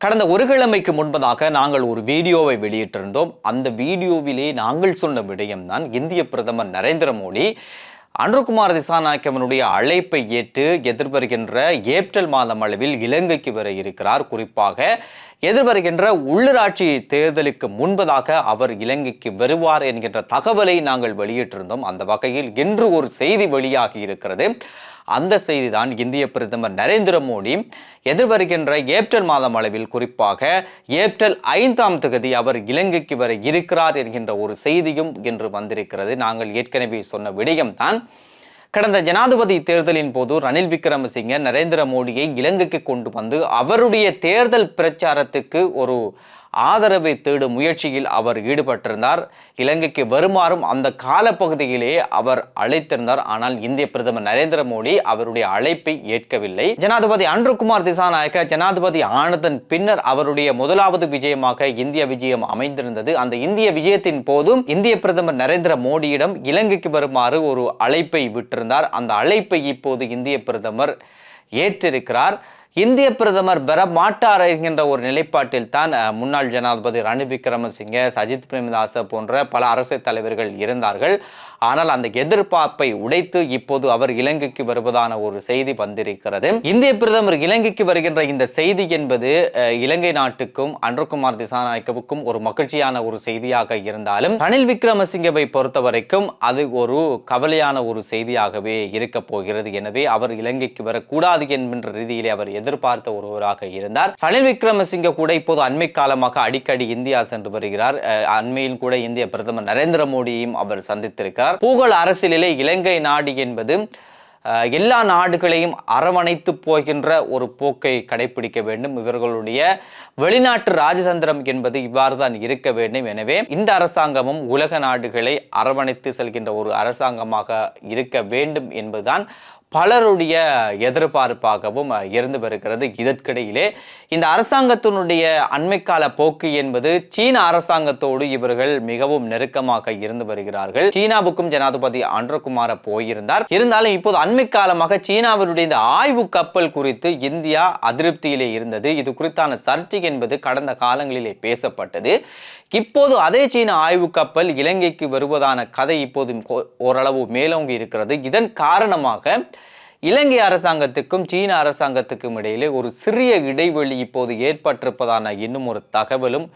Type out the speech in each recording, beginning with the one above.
கடந்த ஒரு கிழமைக்கு முன்பதாக நாங்கள் ஒரு வீடியோவை வெளியிட்டிருந்தோம். அந்த வீடியோவிலே நாங்கள் சொன்ன விடயம்தான் இந்திய பிரதமர் நரேந்திர மோடி அனுர்குமார் திசாநாயக்கவனுடைய அழைப்பை ஏற்று எதிர்வருகின்ற ஏப்ரல் மாதம் அளவில் இலங்கைக்கு வர இருக்கிறார். குறிப்பாக எதிர்வருகின்ற உள்ளூராட்சி தேர்தலுக்கு முன்பதாக அவர் இலங்கைக்கு வருவார் என்கின்ற தகவலை நாங்கள் வெளியிட்டிருந்தோம். அந்த வகையில் இன்று ஒரு செய்தி வெளியாகி இருக்கிறது. அந்த செய்தி தான் இந்திய பிரதமர் நரேந்திர மோடி எதிர்வருகின்ற ஏப்ரல் மாதம் அளவில் குறிப்பாக ஏப்ரல் 5ஆம் தேதி அவர் இலங்கைக்கு வர இருக்கிறார் என்கின்ற ஒரு செய்தியும் இன்று வந்திருக்கிறது. நாங்கள் ஏற்கனவே சொன்ன விடயம்தான் கடந்த ஜனாதிபதி தேர்தலின் போது ரணில் விக்ரமசிங்க நரேந்திர மோடியை இலங்கைக்கு கொண்டு வந்து அவருடைய தேர்தல் பிரச்சாரத்துக்கு ஒரு ஆதரவை தேடும் முயற்சியில் அவர் ஈடுபட்டிருந்தார். இலங்கைக்கு வருமாறும் அந்த காலப்பகுதியிலே அவர் அழைத்திருந்தார். ஆனால் இந்திய பிரதமர் நரேந்திர மோடி அவருடைய அழைப்பை ஏற்கவில்லை. ஜனாதிபதி அனுர்குமார் திசாநாயக்க ஜனாதிபதி ஆனதன் பின்னர் அவருடைய முதலாவது விஜயமாக இந்திய விஜயம் அமைந்திருந்தது. அந்த இந்திய விஜயத்தின் போதும் இந்திய பிரதமர் நரேந்திர மோடியிடம் இலங்கைக்கு வருமாறு ஒரு அழைப்பை விட்டிருந்தார். அந்த அழைப்பை இப்போது இந்திய பிரதமர் ஏற்றிருக்கிறார். இந்திய பிரதமர் வர மாட்டார் என்கின்ற ஒரு நிலைப்பாட்டில் தான் முன்னாள் ஜனாதிபதி ரணில் விக்ரமசிங்கே, சஜித் பிரேமதாச போன்ற பல அரசியல் தலைவர்கள் இருந்தார்கள். ஆனால் அந்த எதிர்பார்ப்பை உடைத்து இப்போது அவர் இலங்கைக்கு வருவதான ஒரு செய்தி வந்திருக்கிறது. இந்திய பிரதமர் இலங்கைக்கு வருகின்ற இந்த செய்தி என்பது இலங்கை நாட்டுக்கும் அனுர்குமார் திசாநாயக்கவுக்கும் ஒரு மகிழ்ச்சியான ஒரு செய்தியாக இருந்தாலும் ரணில் விக்ரமசிங்கவை பொறுத்த வரைக்கும் அது ஒரு கவலையான ஒரு செய்தியாகவே இருக்க போகிறது. எனவே அவர் இலங்கைக்கு வரக்கூடாது என்கின்ற ரீதியிலே அவர் எதிர்பார்த்த ஒருவராக இருந்தார். ரணில் விக்ரமசிங்க கூட இப்போது அண்மை காலமாக அடிக்கடி இந்தியா சென்று வருகிறார். அண்மையில் கூட இந்திய பிரதமர் நரேந்திர மோடியையும் அவர் சந்தித்திருக்கிறார். பூகோள அரசியலிலே இலங்கை நாடு என்பது எல்லா நாடுகளையும் அரவணைத்து போகின்ற ஒரு போக்கை கடைபிடிக்க வேண்டும். இவர்களுடைய வெளிநாட்டு ராஜதந்திரம் என்பது இவ்வாறு தான் இருக்க வேண்டும். எனவே இந்த அரசாங்கமும் உலக நாடுகளை அரவணைத்து செல்கின்ற ஒரு அரசாங்கமாக இருக்க வேண்டும் என்பதுதான் பலருடைய எதிர்பார்ப்பாகவும் இருந்து வருகிறது. இதற்கிடையிலே இந்த அரசாங்கத்தினுடைய அண்மைக்கால போக்கு என்பது சீன அரசாங்கத்தோடு இவர்கள் மிகவும் நெருக்கமாக இருந்து வருகிறார்கள். சீனாவுக்கும் ஜனாதிபதி அனுர்குமார போயிருந்தார். இருந்தாலும் இப்போது அண்மை காலமாக சீனாவினுடைய இந்த ஆய்வு கப்பல் குறித்து இந்தியா அதிருப்தியிலே இருந்தது. இது குறித்தான சர்ச்சை என்பது கடந்த காலங்களிலே பேசப்பட்டது. இப்போது அதே சீன ஆய்வு கப்பல் இலங்கைக்கு வருவதான கதை இப்போது ஓரளவு மேலோங்கி இருக்கிறது. இதன் காரணமாக இலங்கை அரசாங்கத்துக்கும் சீன அரசாங்கத்துக்கும் இடையிலே ஒரு சிறிய இடைவெளி இப்போது ஏற்பட்டிருப்பதான இன்னும் ஒரு தகவலும்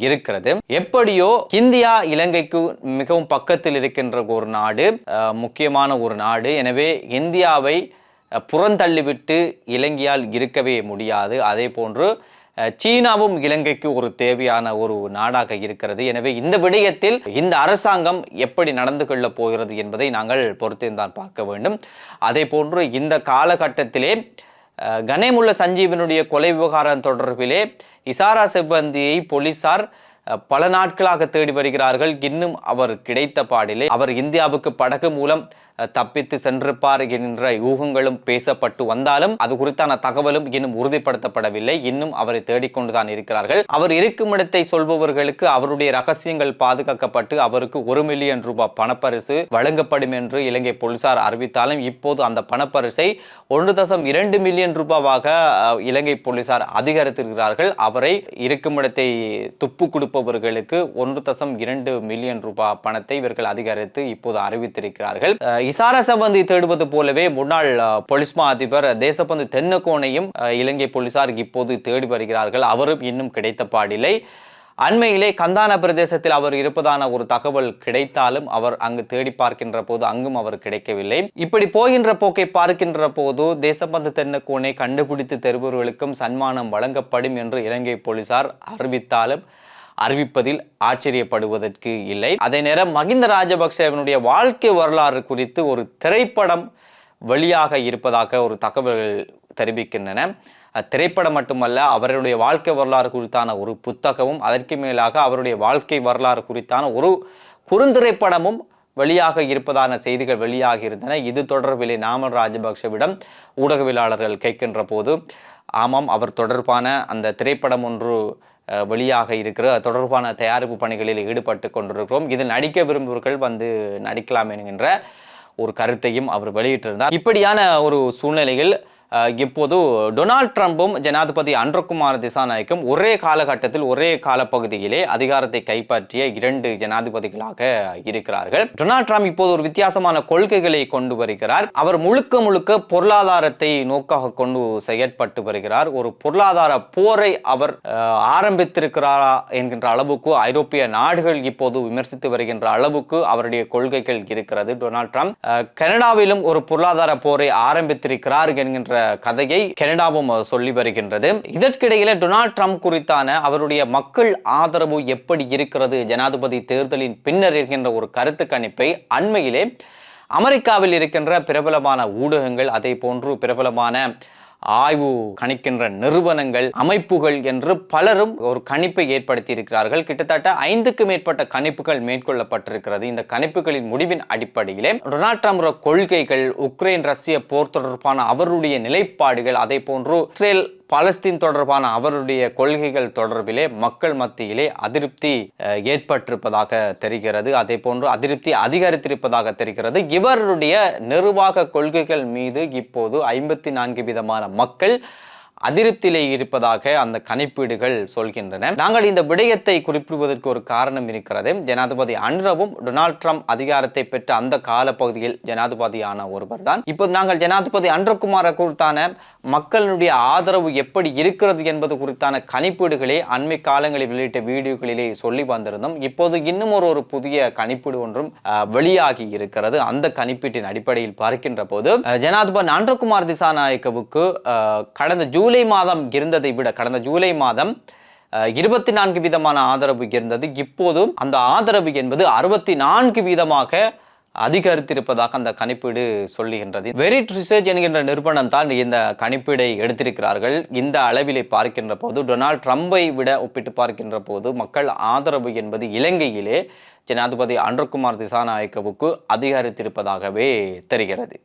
இருக்கிறது. எப்படியோ இந்தியா இலங்கைக்கு மிகவும் பக்கத்தில் இருக்கின்ற ஒரு நாடு, முக்கியமான ஒரு நாடு. எனவே இந்தியாவை புறந்தள்ளிவிட்டு இலங்கையால் இருக்கவே முடியாது. அதே போன்று சீனாவும் இலங்கைக்கு ஒரு தேவையான ஒரு நாடாக இருக்கிறது. எனவே இந்த விடயத்தில் இந்த அரசாங்கம் எப்படி நடந்து கொள்ளப் போகிறது என்பதை நாங்கள் பொறுத்திருந்தான் பார்க்க வேண்டும். அதே போன்று இந்த காலகட்டத்திலே கனேமுல்ல சஞ்சீவனுடைய கொலை விவகாரம் தொடர்பிலே இசாரா செவ்வந்தியை போலீசார் பல நாட்களாக தேடி வருகிறார்கள். இன்னும் அவர் கிடைத்த பாடிலே. அவர் இந்தியாவுக்கு படகு மூலம் தப்பித்து சென்றிருப்பார் என்கின்ற யூகங்களும் பேசப்பட்டு வந்தாலும் அது குறித்தான தகவலும் இன்னும் உறுதிப்படுத்தப்படவில்லை. இன்னும் அவரை தேடிக்கொண்டுதான் இருக்கிறார்கள். அவர் இருக்கும் இடத்தை சொல்பவர்களுக்கு அவருடைய ரகசியங்கள் பாதுகாக்கப்பட்டு அவருக்கு 1 மில்லியன் ரூபாய் பணப்பரிசு வழங்கப்படும் என்று இலங்கை போலீசார் அறிவித்தாலும் இப்போது அந்த பணப்பரிசை 1.2 மில்லியன் ரூபாவாக இலங்கை போலீசார் அதிகரித்திருக்கிறார்கள். அவரை இருக்கும் இடத்தை துப்பு கொடுப்பவர்களுக்கு 1.2 மில்லியன் ரூபாய் பணத்தை இவர்கள் அதிகரித்து இப்போது அறிவித்திருக்கிறார்கள். இசாரா செவ்வந்தி தேடுவது போலவே முன்னாள் போலீஸ் மா அதிபர் தேசபந்து தென்னகோனையும் இலங்கை போலீசார் இப்போது தேடி வருகிறார்கள். அவரும் இன்னும் கிடைத்த பாடில்லை. அண்மையிலே கந்தான பிரதேசத்தில் அவர் இருப்பதான ஒரு தகவல் கிடைத்தாலும் அவர் அங்கு தேடி பார்க்கின்ற போது அங்கும் அவர் கிடைக்கவில்லை. இப்படி போகின்ற போக்கை பார்க்கின்ற போது தேசபந்து தென்னகோனை கண்டுபிடித்து தருபவர்களுக்கும் சன்மானம் வழங்கப்படும் என்று இலங்கை போலீசார் அறிவித்தாலும் அறிவிப்பதில் ஆச்சரியப்படுவதற்கு இல்லை. அதே நேரம் மகிந்த ராஜபக்சேவனுடைய வாழ்க்கை வரலாறு குறித்து ஒரு திரைப்படம் வெளியாக இருப்பதாக ஒரு தகவல் தெரிவிக்கின்றன. திரைப்படம் மட்டுமல்ல, அவருடைய வாழ்க்கை வரலாறு குறித்தான ஒரு புத்தகமும் அதற்கு மேலாக அவருடைய வாழ்க்கை வரலாறு குறித்தான ஒரு குறுந்திரைப்படமும் வெளியாக இருப்பதான செய்திகள் வெளியாக இருந்தன. இது தொடர்பிலே நாமல் ராஜபக்சவிடம் ஊடகவியலாளர்கள் கேட்கின்ற போது ஆமாம், அவர் தொடர்பான அந்த திரைப்படம் ஒன்று வெளியாக இருக்கிற தொடர்பான தயாரிப்பு பணிகளில் ஈடுபட்டு கொண்டிருக்கிறோம். இதில் நடிக்க விரும்புவர்கள் வந்து நடிக்கலாம் என்கின்ற ஒரு கருத்தையும் அவர் வெளியிட்டிருந்தார். இப்படியான ஒரு சூழ்நிலையில் இப்போது டொனால்ட் ட்ரம்பும் ஜனாதிபதி அன்ரகுமார திசாநாயக்கும் ஒரே காலகட்டத்தில் ஒரே காலப்பகுதியிலே அதிகாரத்தை கைப்பற்றிய 2 ஜனாதிபதிகளாக இருக்கிறார்கள். டொனால்ட் ட்ரம்ப் இப்போது ஒரு வித்தியாசமான கொள்கைகளை கொண்டு வருகிறார். அவர் முழுக்க முழுக்க பொருளாதாரத்தை நோக்காக கொண்டு செயற்பட்டு வருகிறார். ஒரு பொருளாதார போரை அவர் ஆரம்பித்திருக்கிறாரா என்கின்ற அளவுக்கு ஐரோப்பிய நாடுகள் இப்போது விமர்சித்து வருகின்ற அளவுக்கு அவருடைய கொள்கைகள் இருக்கிறது. டொனால்ட் ட்ரம்ப் கனடாவிலும் ஒரு பொருளாதார போரை ஆரம்பித்திருக்கிறார் என்கின்ற கதையை கனடாவும் சொல்லி வருகின்றது. இதற்கிடையில டொனால்ட் ட்ரம்ப் குறித்தான அவருடைய மக்கள் ஆதரவு எப்படி இருக்கிறது ஜனாதிபதி தேர்தலின் பின்னர் இருக்கின்ற ஒரு கருத்து கணிப்பை அண்மையிலே அமெரிக்காவில் இருக்கின்ற பிரபலமான ஊடகங்கள், அதே போன்று பிரபலமான ஆய்வு கணிக்கின்ற நிறுவனங்கள், அமைப்புகள் என்று பலரும் ஒரு கணிப்பை ஏற்படுத்தி இருக்கிறார்கள். கிட்டத்தட்ட 5க்கும் மேற்பட்ட கணிப்புகள் மேற்கொள்ளப்பட்டிருக்கிறது. இந்த கணிப்புகளின் முடிவின் அடிப்படையிலே டொனால்ட் ட்ரம்ப் கொள்கைகள், உக்ரைன் ரஷ்ய போர் தொடர்பான அவருடைய நிலைப்பாடுகள், அதே போன்று இஸ்ரேல் பாலஸ்தீன் தொடர்பான அவருடைய கொள்கைகள் தொடர்பிலே மக்கள் மத்தியிலே அதிருப்தி ஏற்பட்டிருப்பதாக தெரிகிறது. அதே போன்று அதிருப்தி அதிகரித்திருப்பதாக தெரிகிறது. இவருடைய நிர்வாக கொள்கைகள் மீது இப்போது 54% மக்கள் அதிருப்தியிலே இருப்பதாக அந்த கணிப்பீடுகள் சொல்கின்றன. நாங்கள் இந்த விடயத்தை குறிப்பிடுவதற்கு ஒரு காரணம் இருக்கிறது. ஜனாதிபதி அன்ரவும் டொனால்ட் ட்ரம்ப் அதிகாரத்தை பெற்ற அந்த காலப்பகுதியில் ஜனாதிபதியான ஒருவர் தான். இப்போது நாங்கள் ஜனாதிபதி அன்ரகுமார குறித்தான மக்களுடைய ஆதரவு எப்படி இருக்கிறது என்பது குறித்தான கணிப்பீடுகளே அண்மை காலங்களில் வெளியிட்ட வீடியோகளிலே சொல்லி வந்திருந்தோம். இப்போது இன்னும் ஒரு புதிய கணிப்பீடு ஒன்றும் வெளியாகி இருக்கிறது. அந்த கணிப்பீட்டின் அடிப்படையில் பார்க்கின்ற போது ஜனாதிபதி அன்ரகுமார் திசாநாயக்கவுக்கு கடந்த ஜூலை மாதம் இருந்ததை விட கடந்த ஜூலை மாதம் 24% ஆதரவு இருந்தது. இப்போது அந்த ஆதரவு என்பது 64% அதிகரித்திருப்பதாக அந்த கணிப்பீடு சொல்லுகின்றது. வெரிட் ரிசர்ச் என்கின்ற நிறுவனம் தான் இந்த கணிப்பீடை எடுத்திருக்கிறார்கள். இந்த அளவிலே பார்க்கின்ற போது டொனால்ட் ட்ரம்பை விட ஒப்பிட்டு பார்க்கின்ற போது மக்கள் ஆதரவு என்பது இலங்கையிலே ஜனாதிபதி அன்ரகுமார் திசாநாயக்கவுக்கு அதிகரித்திருப்பதாகவே தெரிகிறது.